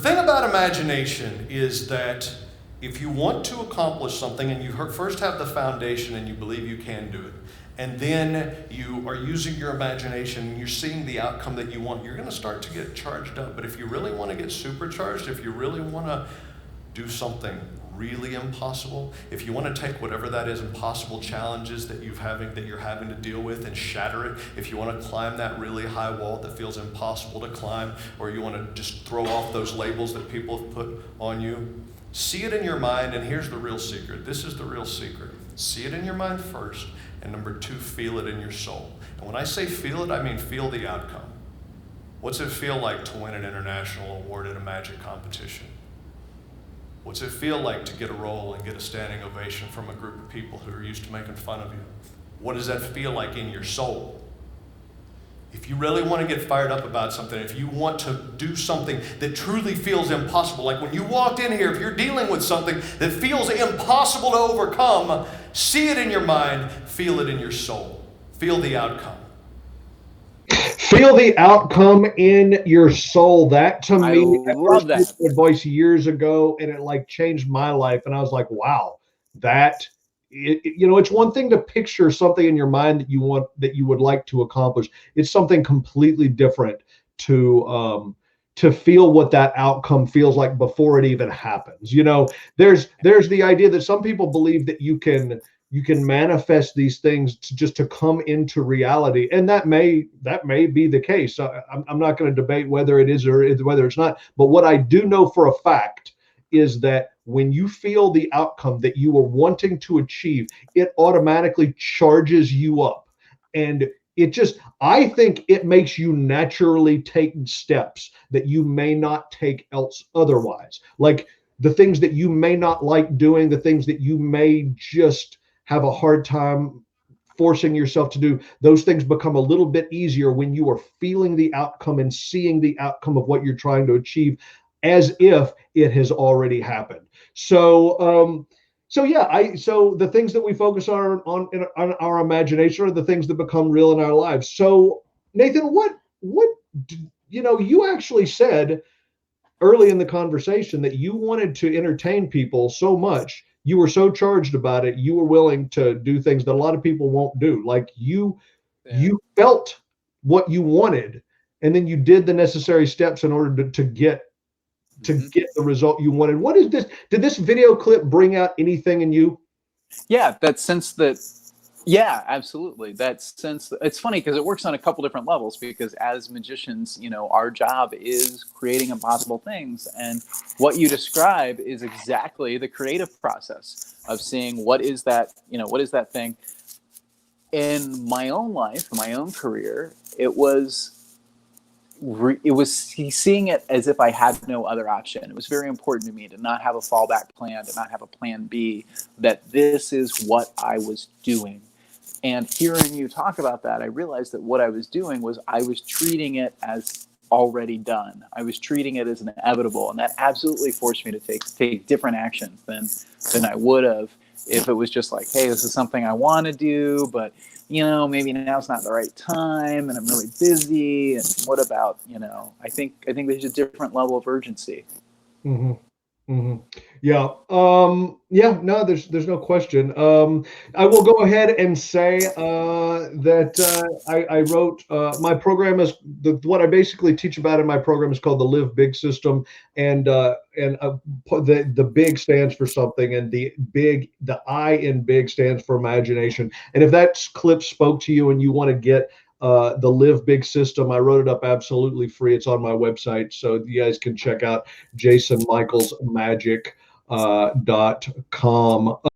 thing about imagination is that if you want to accomplish something and you first have the foundation and you believe you can do it, and then you are using your imagination and you're seeing the outcome that you want, you're going to start to get charged up. But if you really want to get supercharged, if you really want to do something really impossible, if you want to take whatever that is, impossible challenges that you're having to deal with, and shatter it, if you want to climb that really high wall that feels impossible to climb, or you want to just throw off those labels that people have put on you, see it in your mind. And here's the real secret. This is the real secret. See it in your mind first, and number two, feel it in your soul. And when I say feel it, I mean feel the outcome. What's it feel like to win an international award at a magic competition? What's it feel like to get a role and get a standing ovation from a group of people who are used to making fun of you? What does that feel like in your soul? If you really want to get fired up about something, if you want to do something that truly feels impossible, like when you walked in here, if you're dealing with something that feels impossible to overcome, see it in your mind, feel it in your soul. Feel the outcome. Feel the outcome in your soul. That to me, I love that advice years ago, and it like changed my life. And I was like, wow, it's one thing to picture something in your mind that you would like to accomplish. It's something completely different to feel what that outcome feels like before it even happens. There's the idea that some people believe that you can manifest these things to come into reality, and that may be the case. I'm not going to debate whether it is or whether it's not. But what I do know for a fact is that when you feel the outcome that you are wanting to achieve, it automatically charges you up, and I think it makes you naturally take steps that you may not take otherwise. Like the things that you may not like doing, the things that you may just have a hard time forcing yourself to do, those things become a little bit easier when you are feeling the outcome and seeing the outcome of what you're trying to achieve as if it has already happened. So the things that we focus on our imagination are the things that become real in our lives. So Nathan, you actually said early in the conversation that you wanted to entertain people so much, you were so charged about it, you were willing to do things that a lot of people won't do. Like you felt what you wanted, and then you did the necessary steps in order to get the result you wanted. What is this? Did this video clip bring out anything in you? Yeah, that sense that, yeah, absolutely. That sense. It's funny because it works on a couple different levels, because as magicians, our job is creating impossible things. And what you describe is exactly the creative process of seeing what is that thing. In my own life, my own career, it was seeing it as if I had no other option. It was very important to me to not have a fallback plan, to not have a plan B, that this is what I was doing. And hearing you talk about that, I realized that what I was doing was I was treating it as already done. I was treating it as inevitable, and that absolutely forced me to take different actions than I would have if it was just like, hey, this is something I want to do, but maybe now's not the right time, and I'm really busy. And what about, I think there's a different level of urgency. Mm-hmm. Mm-hmm. Yeah. No, there's no question. I will go ahead and say that I wrote my program is what I basically teach about in my program is called the Live Big system, and the big stands for something, and the I in big stands for imagination. And if that clip spoke to you and you want to get the Live Big system, I wrote it up absolutely free. It's on my website, so you guys can check out jasonmichaelsmagic.com.